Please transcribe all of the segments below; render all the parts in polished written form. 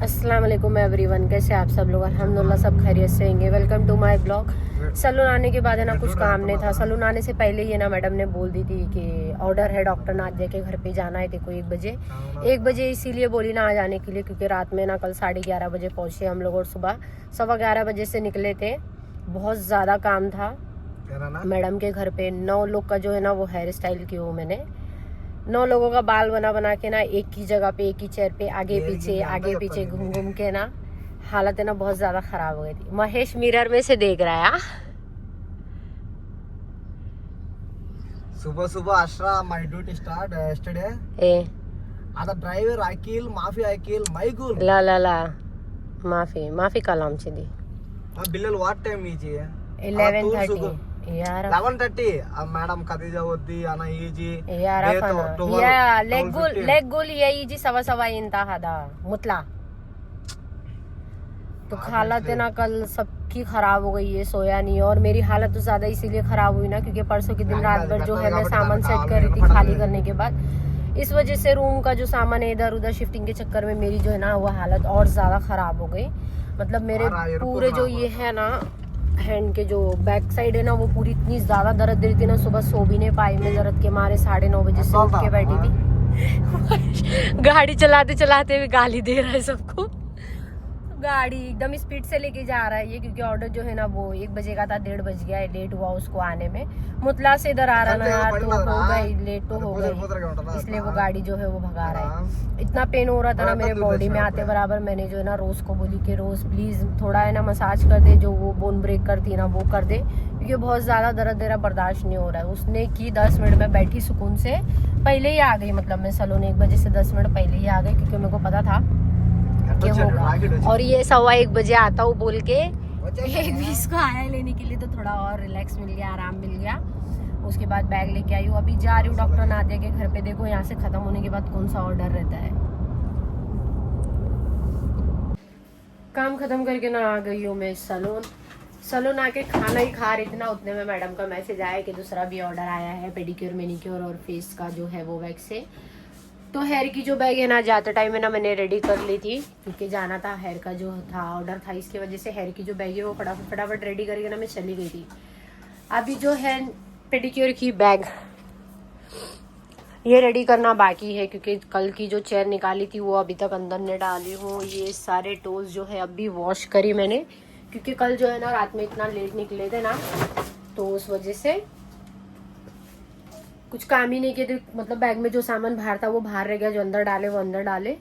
अस्सलाम वालेकुम एवरीवन, कैसे आप सब लोग? अल्हम्दुलिल्लाह सब खैरियत से होंगे। Welcome to my blog. Salon आने के बाद है ना कुछ काम नहीं था। सलून आने से पहले ही ना मैडम ने बोल दी थी कि ऑर्डर है डॉक्टर नादिया के घर पे जाना है देखो 1 बजे इसीलिए बोली ना आ जाने के लिए, क्योंकि रात में ना कल 11:30 बजे पहुंचे हम लोग और सुबह 11:15 बजे से निकले थे। बहुत ज़्यादा काम था मैडम के घर पे। 9 लोग का जो है ना वो हेयर स्टाइल की हूँ मैंने। 9 लोगों का बाल बना के ना एक ही जगह पे एक ही चेयर पे आगे पीछे घूम घूम के ना हालत है ना बहुत ज्यादा खराब हो गई थी। महेश मिरर में से देख रहा है। सुबह Ashra, my duty start yesterday. ए आता ड्राइवर अखिल మైగుల్ ला माफी कलाम ची दी బిల్లలు వాట్ టైం ఇచ్చి 11:30 यार 11:30 मैडम खदीजा होती आना ఈజీ यार लेग गोल यही जी सवा इंता हदा मुतला तो हालत है ना कल सबकी खराब हो गई है। सोया नहीं, और मेरी हालत तो ज्यादा इसीलिए खराब हुई ना क्योंकि परसों के दिन रात भर जो है मैं सामान सेट कर रही थी खाली करने के बाद। इस वजह से रूम का जो सामान है इधर उधर शिफ्टिंग के चक्कर में मेरी जो है ना वो हालत और ज्यादा खराब हो गई। मतलब मेरे पूरे जो ये है ना हैंड के जो बैक साइड है ना वो पूरी इतनी ज्यादा दर्द दे रही थी ना, सुबह सो भी नहीं पाई मैं दर्द के मारे। 9:30 बजे से उठ के बैठी थी। गाड़ी चलाते चलाते भी गाली दे रहा है सबको। गाड़ी एकदम स्पीड से लेके जा रहा है ये, क्योंकि ऑर्डर जो है ना वो 1 बजे का था, 1:30 बज गया है, लेट हुआ उसको आने में। मुतला से इधर आ रहा ना यार तो हो गई लेट तो हो गई, इसलिए वो गाड़ी जो है वो भगा रहा है। इतना पेन हो रहा था ना मेरे बॉडी में आते बराबर। मैंने जो है ना रोज को बोली कि रोज प्लीज थोड़ा है ना मसाज कर दे, जो वो बोन ब्रेक करती है ना वो कर दे, क्योंकि बहुत ज्यादा दर्द मेरा बर्दाश्त नहीं हो रहा है। उसने की 10 मिनट में बैठी सुकून से, पहले ही आ गई। मतलब मैं सलून 1 बजे से 10 मिनट पहले ही आ गई क्योंकि मेरे को पता था कि होगा। और ये 1:15 बजे आता हूँ बोल के 1:20 को आया लेने के लिए, तो थोड़ा और रिलैक्स मिल गया, आराम मिल गया। उसके बाद बैग लेके आई हूँ, अभी जा रही हूँ डॉक्टर नादिया के घर पे। देखो यहाँ से खत्म होने के बाद कौन सा ऑर्डर रहता है। काम खत्म करके ना आ गई हूँ मैं सलून आके खाना ही खा रही थी ना, उतने में मैडम का मैसेज आया कि दूसरा भी ऑर्डर आया है पेडिक्योर मैनिक्योर और फेस का जो है वो वैक्स से। तो हेयर की जो बैग है ना जाते टाइम में ना मैंने रेडी कर ली थी, क्योंकि जाना था। हेयर का जो था ऑर्डर था, इसकी वजह से हेयर की जो बैग है वो फटाफट रेडी करके ना मैं चली गई थी। अभी जो है पेडिक्योर की बैग ये रेडी करना बाकी है, क्योंकि कल की जो चेयर निकाली थी वो अभी तक अंदर नहीं डाली हूँ। ये सारे टोज जो है अभी वॉश करी मैंने, क्योंकि कल जो है ना रात में इतना लेट निकले थे ना तो उस वजह से कुछ काम ही नहीं किए थे। मतलब बैग में जो सामान बाहर था वो बाहर रह गया, जो अंदर डाले वो अंदर डाले।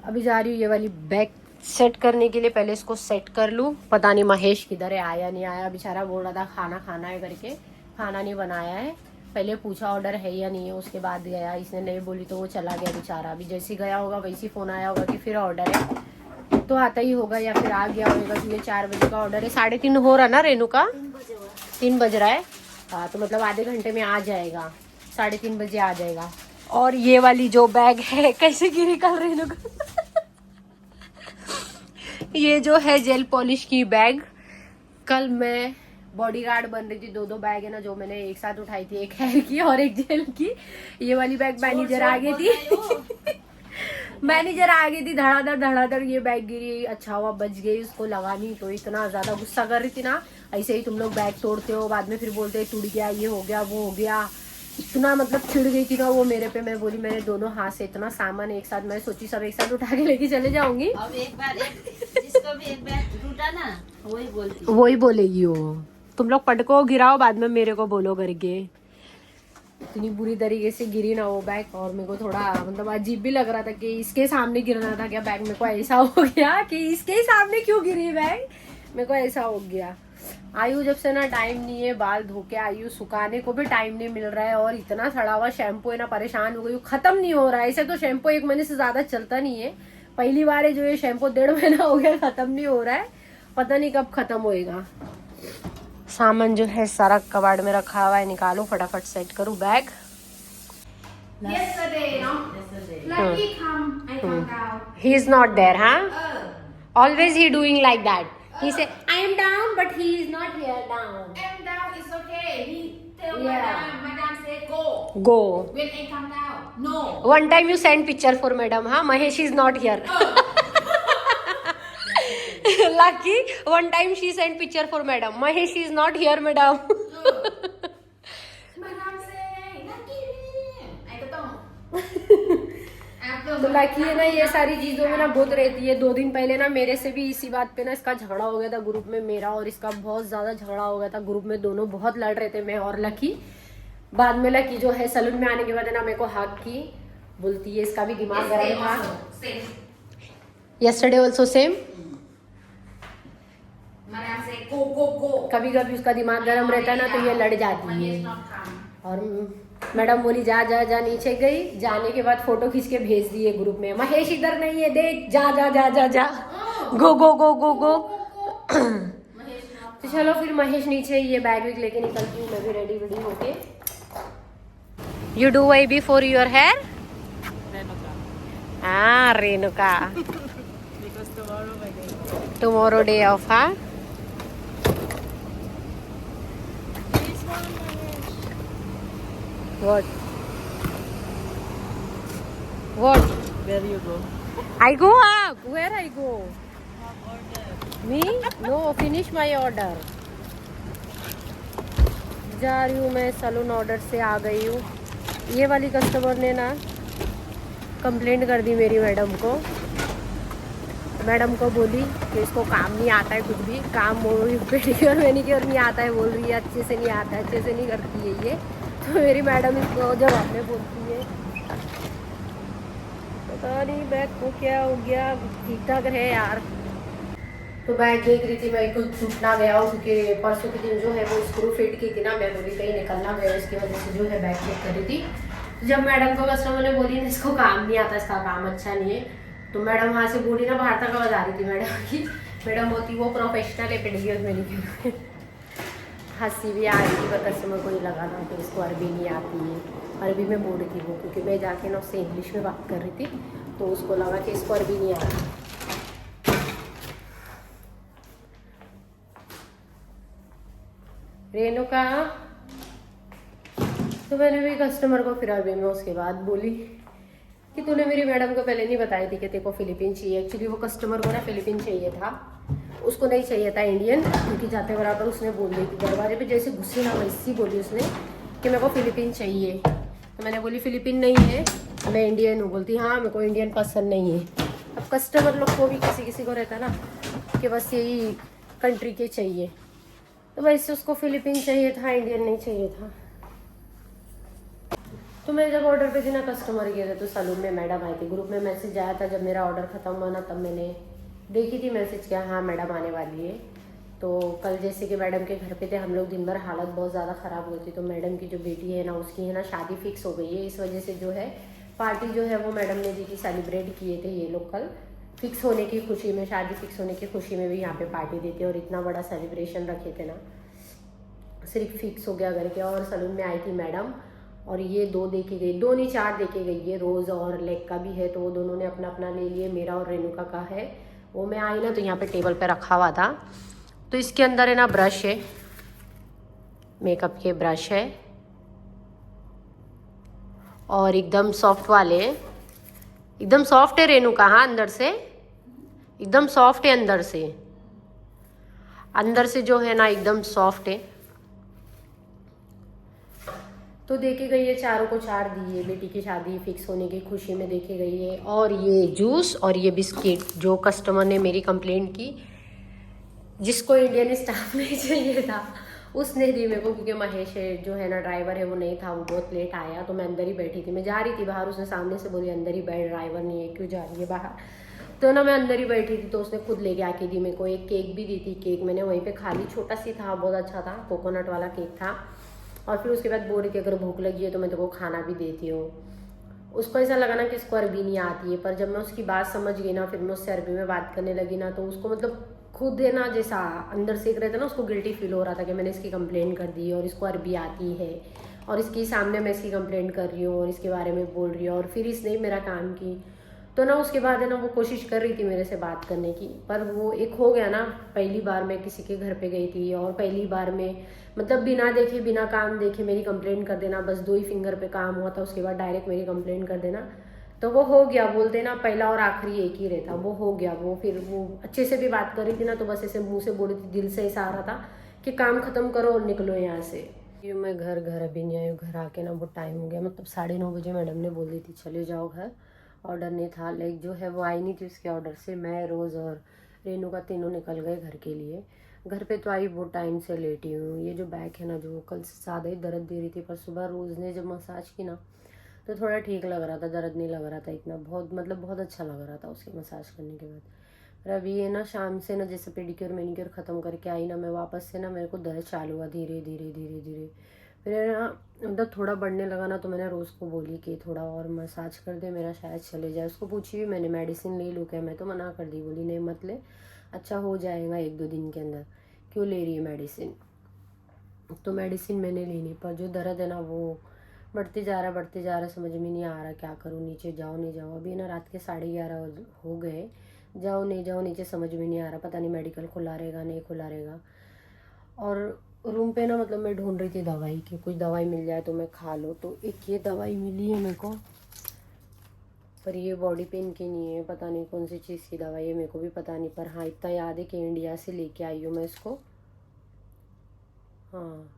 अभी जा रही हूँ ये वाली बैग सेट करने के लिए, पहले इसको सेट कर लूँ। पता नहीं महेश किधर है, आया नहीं आया। बेचारा बोल रहा था खाना खाना है करके, खाना नहीं बनाया है। पहले पूछा ऑर्डर है या नहीं है, उसके बाद गया। इसने नहीं बोली तो वो चला गया बेचारा। अभी जैसे गया होगा वैसे फोन आया होगा कि फिर ऑर्डर है, तो आता ही होगा या फिर आ गया होगा। क्योंकि 4 बजे का ऑर्डर है, 3:30 हो रहा ना रेनू का, 3 बज रहा है। हाँ तो मतलब आधे घंटे में आ जाएगा, 3:30 बजे आ जाएगा। और ये वाली जो बैग है कैसे गिरी कल रेनू का ये जो है जेल पॉलिश की बैग, कल मैं बॉडीगार्ड बन रही थी। 2 बैग है ना जो मैंने एक साथ उठाई थी, एक हेयर की और एक जेल की। ये वाली बैग मैनेजर आ गई थी मैनेजर आ गई थी, धड़ाधड़ ये बैग गिरी। अच्छा हुआ बच गई, उसको लगा नहीं तो इतना ज्यादा गुस्सा कर रही थी ना। ऐसे ही तुम लोग बैग तोड़ते हो, बाद में फिर बोलते टूट गया, ये हो गया वो हो गया। इतना मतलब चिढ़ गई थी ना वो मेरे पे। मैं बोली मैंने दोनों हाथ से इतना सामान एक साथ, मैं सोची सब एक साथ उठा के लेके चले जाऊंगी। अब जिसको भी एक बार टूटा ना वही बोलेगी वो। तुम लोग पटको गिराओ बाद में मेरे को बोलो करके। इतनी बुरी तरीके से गिरी ना वो बैग, और मेरे को थोड़ा मतलब अजीब भी लग रहा था कि इसके सामने गिरना था क्या बैग। मेरे को ऐसा हो गया कि इसके ही सामने क्यों गिरी बैग, मेरे को ऐसा हो गया। आयु जब से ना टाइम नहीं है, बाल धो के आयु सुखाने को भी टाइम नहीं मिल रहा है। और इतना सड़ा हुआ शैम्पू है ना, परेशान हो गई हूँ, खत्म नहीं हो रहा है। ऐसे तो शैम्पू 1 महीने से ज्यादा चलता नहीं है, पहली बार है जो ये शैम्पू 1.5 महीना हो गया खत्म नहीं हो रहा है। पता नहीं कब खत्म होएगा। सामान जो है सारा कबाड़ में रखा हुआ है, निकालो फटाफट सेट करूँ bag. He is not there, huh? Always he doing like that. He say, I am down, but he is not here down. I'm down, it's okay. He tell Yeah. madam say go. Go. When I come down, no. One time you send picture for madam, huh? Mahesh is not here. Lucky, one time she sent picture for madam. Mahesh is not here, madam. Madam say, lucky. I don't know. तो Laki है ना, ये सारी चीजों में ना बहुत रहती है। 2 दिन पहले ना मेरे से भी इसी बात पे ना इसका झगड़ा हो गया था ग्रुप में, मेरा और इसका बहुत ज्यादा झगड़ा हो गया था ग्रुप में। दोनों बहुत लड़ रहे थे, मैं और लकी। बाद में लकी जो है सलून में आने के बाद है ना मेरे को हाक की, बोलती है इसका भी दिमाग गर्म था। Yesterday also same. Madam say, go. कभी कभी उसका दिमाग गर्म रहता है ना तो ये लड़ जाती है। और मैडम बोली जा जा जा, नीचे गई। जाने के बाद फोटो खींच के भेज दिए ग्रुप में, महेश इधर नहीं है, देख, जा जा जा जा जा, गो गो गो गो गो। तो चलो फिर महेश नीचे, ये बैग वैग लेके निकलती हूँ मैं भी रेडी वेडी होके। You do why be for your hair? हाँ रेणुका, टुमारो डे ऑफ। हाँ What? Where you go? I go up. Where I go? Me? No, finish my order. जा रही हूँ मैं सलून, ऑर्डर से आ गई हूँ। ये वाली कस्टमर ने ना कंप्लेंट कर दी मेरी मैडम को। मैडम को बोली कि इसको काम नहीं आता है, कुछ भी काम पेडिक्योर मैनिक्योर नहीं आता है, बोल रही है अच्छे से नहीं आता है, अच्छे से नहीं करती है ये। तो मेरी मैडम इसको जवाब में बोलती है, पता नहीं बैग को क्या हो गया, ठीक ठाक रहे यार। तो बैग देख रही थी मैं, कुछ टूट ना गया हो, क्योंकि परसों के दिन जो है वो स्क्रू फिट की थी ना, मैं बोली कहीं निकलना गया, इसकी वजह से जो है बैग चेक कर रही थी। तो जब मैडम को कस्टमर ने बोली इसको काम नहीं आता, इसका काम अच्छा नहीं है, तो मैडम वहाँ से बोली ना बाहर तक आवाज आ रही थी मैडम की। मैडम बोलती वो प्रोफेशनल है पेडिक्योर मैनिक्योर। हंसी भी आ रही थी, पर कस्टमर को ही लगा था कि इसको अरबी नहीं आती है। अरबी में बोल रही थी वो, क्योंकि मैं जाके ना उससे इंग्लिश में बात कर रही थी, तो उसको लगा कि इसको अरबी नहीं आती। रेणुका, तो मैंने भी कस्टमर को फिर अरबी में उसके बाद बोली कि तूने मेरी मैडम को पहले नहीं बताई थी कि तेरे को फिलीपीन चाहिए। एक्चुअली वो कस्टमर को ना फिलीपीन चाहिए था, उसको नहीं चाहिए था इंडियन, क्योंकि जाते बराबर उसने बोल दी थी, दरवाजे पे जैसे घुसी ना वैसी बोली उसने कि मेरे को फिलीपीन चाहिए। तो मैंने बोली फिलीपीन नहीं है, मैं इंडियन हूँ। बोलती हाँ मेरे को इंडियन पसंद नहीं है। अब कस्टमर लोग को भी किसी किसी को रहता ना कि बस यही कंट्री के चाहिए, तो वैसे उसको फिलीपीन चाहिए था, इंडियन नहीं चाहिए था। तो मैं जब ऑर्डर पे थी ना, कस्टमर गए थे, तो सलून में मैडम आई थी। ग्रुप में मैसेज आया था जब मेरा ऑर्डर खत्म हुआ ना, तब मैंने देखी थी मैसेज क्या, हाँ मैडम आने वाली है। तो कल जैसे कि मैडम के घर पे थे हम लोग, दिन भर हालत बहुत ज़्यादा ख़राब हुई थी। तो मैडम की जो बेटी है ना, उसकी है ना शादी फिक्स हो गई है, इस वजह से जो है पार्टी जो है वो मैडम ने दी थी, सेलिब्रेट किए थे ये लोग कल। फिक्स होने की खुशी में, शादी फिक्स होने की खुशी में भी यहाँ पे पार्टी देते, और इतना बड़ा सेलिब्रेशन रखे थे ना, सिर्फ फिक्स हो गया करके। और सलून में आई थी मैडम, और ये 2 देके गई, 2 नहीं 4 देके गई है, रोज़ और लेग का भी है, तो वो दोनों ने अपना अपना ले लिए। मेरा और रेणुका का है। वो मैं आई ना तो यहाँ पे टेबल पे रखा हुआ था। तो इसके अंदर है ना ब्रश है, मेकअप के ब्रश है, और एकदम सॉफ्ट वाले, एकदम सॉफ्ट है रेणुका। हाँ अंदर से एकदम सॉफ्ट है, अंदर से जो है ना एकदम सॉफ्ट है। तो देके गई है, चारों को 4 दिए। बेटी की शादी फिक्स होने की खुशी में देके गई है। और ये जूस और ये बिस्किट जो कस्टमर ने मेरी कंप्लेंट की, जिसको इंडियन स्टाफ नहीं चाहिए था, उसने दी मेरे को, क्योंकि महेश जो है ना ड्राइवर है वो नहीं था, वो बहुत लेट आया। तो मैं अंदर ही बैठी थी, मैं जा रही थी बाहर, उसने सामने से बोली अंदर ही बैठ, ड्राइवर नहीं है क्यों जा रही है बाहर। तो ना मैं अंदर ही बैठी थी, तो उसने खुद लेके आके दी मेरे को। एक केक भी दी थी, केक मैंने वहीं पे खा ली, छोटा सी था, बहुत अच्छा था, कोकोनट वाला केक था। और फिर उसके बाद बोल रही थी अगर भूख लगी है तो मैं तेरे को खाना भी देती हूँ। उसको ऐसा लगा ना कि इसको अरबी नहीं आती है, पर जब मैं उसकी बात समझ गई ना, फिर मैं उससे अरबी में बात करने लगी ना, तो उसको मतलब खुद है ना, जैसा अंदर से एक रहता ना, उसको गिल्टी फील हो रहा था कि मैंने इसकी कंप्लेंट कर दी और इसको अरबी आती है, और इसके सामने मैं इसकी कंप्लेंट कर रही हूँ और इसके बारे में बोल रही हूँ, और फिर इसने मेरा काम की। तो ना उसके बाद है ना वो कोशिश कर रही थी मेरे से बात करने की, पर वो एक हो गया ना, पहली बार मैं किसी के घर पे गई थी, और पहली बार में मतलब बिना देखे बिना काम देखे मेरी कंप्लेंट कर देना, बस 2 ही फिंगर पे काम हुआ था, उसके बाद डायरेक्ट मेरी कंप्लेंट कर देना। तो वो हो गया, बोलते ना पहला और आखिरी एक ही रहता, वो हो गया। वो फिर वो अच्छे से भी बात कर रही थी ना, तो बस ऐसे मुंह से बोल रही थी, दिल से ऐसा आ रहा था कि काम खत्म करो और निकलो यहाँ से। यूँ मैं घर अभी नहीं आई हूँ। घर आके ना बहुत टाइम हो गया, मतलब 9:30 बजे मैडम ने बोल दी थी चले जाओ घर। ऑर्डर नहीं था, लाइक जो है वो आई नहीं थी उसके ऑर्डर से। मैं, रोज़ और रेणुका तीनों निकल गए घर के लिए। घर पे तो आई बहुत टाइम से लेटी हूँ। ये जो बैक है ना, जो कल से ज़्यादा ही दर्द दे रही थी, पर सुबह रोज़ ने जब मसाज की ना तो थोड़ा ठीक लग रहा था, दर्द नहीं लग रहा था इतना। बहुत मतलब बहुत अच्छा लग रहा था उसकी मसाज करने के बाद। पर अभी ये ना शाम से ना जैसे पेडिक्योर मैनिक्योर ख़त्म करके आई ना मैं वापस से ना, मेरे को दर्द चालू हुआ धीरे धीरे धीरे धीरे। फिर ना मतलब थोड़ा बढ़ने लगा ना, तो मैंने रोज़ को बोली कि थोड़ा और मसाज कर दे, मेरा शायद चले जाए। उसको पूछी भी मैंने मेडिसिन ले लूँ क्या, मैं तो मना कर दी, बोली नहीं मत ले, अच्छा हो जाएगा 1-2 दिन के अंदर, क्यों ले रही है मेडिसिन। तो मेडिसिन मैंने ली नहीं, पर जो दर्द है ना वो बढ़ते जा रहा, समझ में नहीं आ रहा क्या करूँ, नीचे जाओ नहीं जाओ। अभी ना रात के 11:30 हो गए, जाओ नहीं जाओ नीचे समझ में नहीं आ रहा, पता नहीं मेडिकल खुला रहेगा नहीं खुला रहेगा। और रूम पे ना मतलब मैं ढूंढ रही थी दवाई की, कुछ दवाई मिल जाए तो मैं खा लो। तो एक ये दवाई मिली है मेरे को, पर ये बॉडी पेन की नहीं है, पता नहीं कौन सी चीज़ की दवाई है, मेरे को भी पता नहीं। पर हाँ इतना याद है कि इंडिया से लेके आई हूँ मैं इसको। हाँ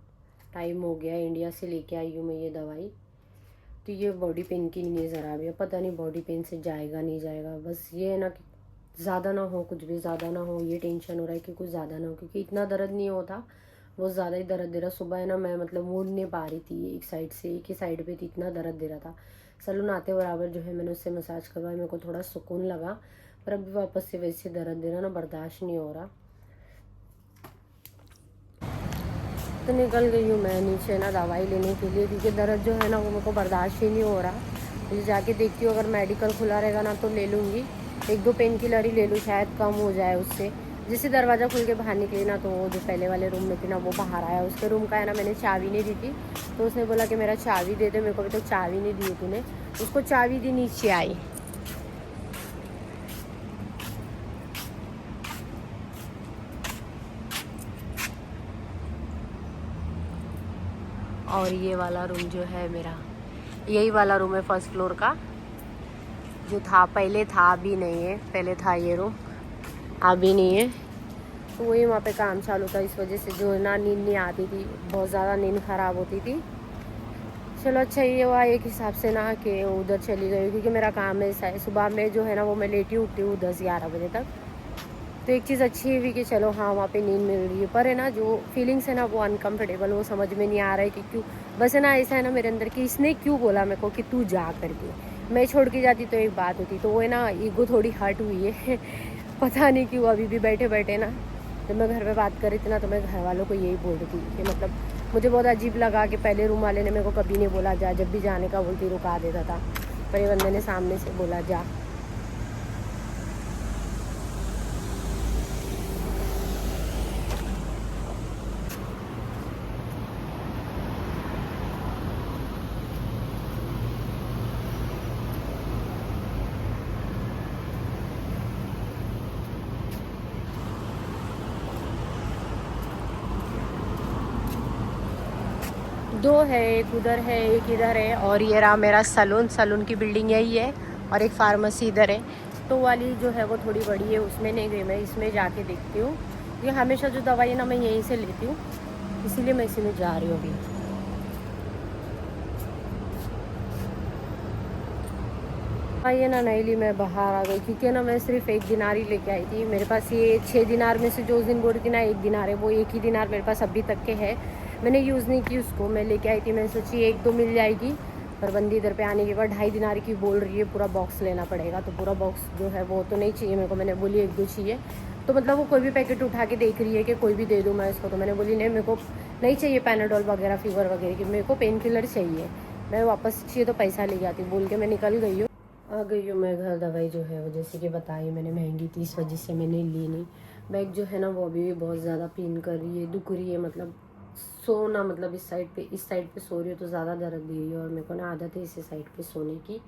टाइम हो गया, इंडिया से लेके आई हूँ मैं ये दवाई। तो ये बॉडी पेन की नहीं है ज़रा भी। अब पता नहीं बॉडी पेन से जाएगा नहीं जाएगा, बस ये है ना कि ज़्यादा ना हो, कुछ भी ज़्यादा ना हो, ये टेंशन हो रहा है कि कुछ ज़्यादा ना हो, क्योंकि इतना दर्द नहीं होता, वो ज़्यादा ही दर्द दे रहा। सुबह है ना मैं मतलब मुड़ नहीं पा रही थी एक साइड से, एक ही साइड पे थी, इतना दर्द दे रहा था। सैलून आते बराबर जो है मैंने उससे मसाज करवाया, मेरे को थोड़ा सुकून लगा। पर अभी वापस से वैसे दर्द दे रहा ना, बर्दाश्त नहीं हो रहा। तो निकल गई हूँ मैं नीचे ना दवाई लेने के लिए, क्योंकि दर्द जो है ना वो मेरे को बर्दाश्त ही नहीं हो रहा। मुझे जाके देखती हूँ, अगर मेडिकल खुला रहेगा ना तो ले लूँगी, 1-2 पेन किलर ही ले लूँ, शायद कम हो जाए उससे। जैसे दरवाज़ा खुल के बाहर निकली ना, तो वो जो पहले वाले रूम में थी ना वो बाहर आया। उसके रूम का है ना मैंने चाबी नहीं दी थी, तो उसने बोला कि मेरा चाबी दे दे, मेरे को भी तो चाबी नहीं दी तूने। उसको चाबी दी, नीचे आई। और ये वाला रूम जो है मेरा, यही वाला रूम है फर्स्ट फ्लोर का, जो था पहले था, अभी नहीं है। पहले था ये रूम, अभी नहीं है। तो वही वहाँ पे काम चालू था, इस वजह से जो ना नींद नहीं आती थी, बहुत ज़्यादा नींद ख़राब होती थी। चलो अच्छा ये हुआ एक हिसाब से ना कि उधर चली गई, क्योंकि मेरा काम ऐसा है, सुबह में जो है ना वो मैं लेटी उठती हूँ 10-11 बजे तक। तो एक चीज़ अच्छी हुई कि चलो हाँ वहाँ पे नींद मिल रही है, पर है ना जो फीलिंग्स है ना वो अनकम्फर्टेबल, वो समझ में नहीं आ रहा है कि क्यों। बस है ना ऐसा है ना मेरे अंदर कि इसने क्यों बोला मेरे को कि तू जा करके, मैं छोड़ के जाती तो एक बात होती। तो वो है ना ईगो थोड़ी हर्ट हुई है पता नहीं क्यों। अभी भी बैठे बैठे ना जब मैं घर पे बात कर रही थी ना, तो मैं घर वालों को यही बोल रही थी कि मतलब मुझे बहुत अजीब लगा कि पहले रूम वाले ने मेरे को कभी नहीं बोला जा, जब भी जाने का बोलती रुका देता था, पर ये बंदे ने सामने से बोला जा। दो है, एक उधर है एक इधर है। और ये रहा मेरा सलून, सलून की बिल्डिंग यही है, और एक फार्मेसी इधर है। तो वाली जो है वो थोड़ी बड़ी है, उसमें नहीं गई मैं, इसमें जाके देखती हूँ। ये हमेशा जो दवाई है ना मैं यहीं से लेती हूँ, इसीलिए मैं इसी में जा रही हूँ अभी। हाँ ये ना नईली मैं बाहर आ गई, क्योंकि ना मैं सिर्फ 1 दिनार ही लेके आई थी। मेरे पास ये 6 दिनार में से जो उस दिन बोल रही थी ना 1 दिनार है, वो 1 ही दिनार मेरे पास अभी तक के है, मैंने यूज़ नहीं की उसको। मैं लेके आई थी, मैंने सोची 1-2 मिल जाएगी, पर बंदी इधर पे आने के बाद 2.5 दिनार की बोल रही है, पूरा बॉक्स लेना पड़ेगा। तो पूरा बॉक्स जो है वो तो नहीं चाहिए मेरे को, मैंने बोली 1-2 चाहिए। तो मतलब वो कोई भी पैकेट उठा के देख रही है कि कोई भी दे दूँ मैं इसको। तो मैंने बोली नहीं, मेरे को नहीं चाहिए पैनाडोल वगैरह फीवर वगैरह की, मेरे को पेन किलर चाहिए, मैं वापस चाहिए तो पैसा ले जाती। बोल के मैं निकल गई हूँ। आ गई हूँ मैं घर। दवाई जो है वो जैसे कि बताई मैंने महंगी थी, इस वजह से मैंने ली नहीं। बैक जो है ना वो अभी भी बहुत ज़्यादा पेन कर रही है, दुख रही है। मतलब सोना, मतलब इस साइड पे सो रही हो तो ज़्यादा दर्द दे रही है, और मेरे को ना आदत है इसी साइड पे सोने की।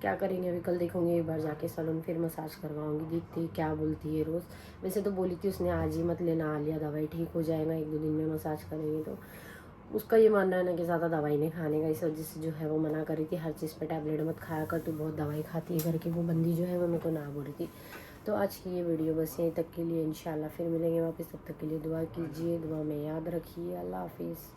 क्या करेंगे अभी, कल देखूँगी एक बार जाके सैलून, फिर मसाज करवाऊँगी, देखती क्या बोलती है रोज़। वैसे तो बोली थी उसने आज ही मत लेना, आ लिया दवाई, ठीक हो जाएगा 1-2 दिन में मसाज करेंगे तो। उसका ये मानना है ना कि ज़्यादा दवाई नहीं खाने का, इस वजह से जो है वो मना कर रही थी हर चीज़ पे टैबलेट मत खाया कर, तू बहुत दवाई खाती है करके वो बंदी जो है वो मेरे को ना बोल रही थी। तो आज की ये वीडियो बस यहीं तक के लिए, इंशाल्लाह फिर मिलेंगे वापस, तब तक के लिए दुआ कीजिए, दुआ में याद रखिए। अल्लाह हाफिज़।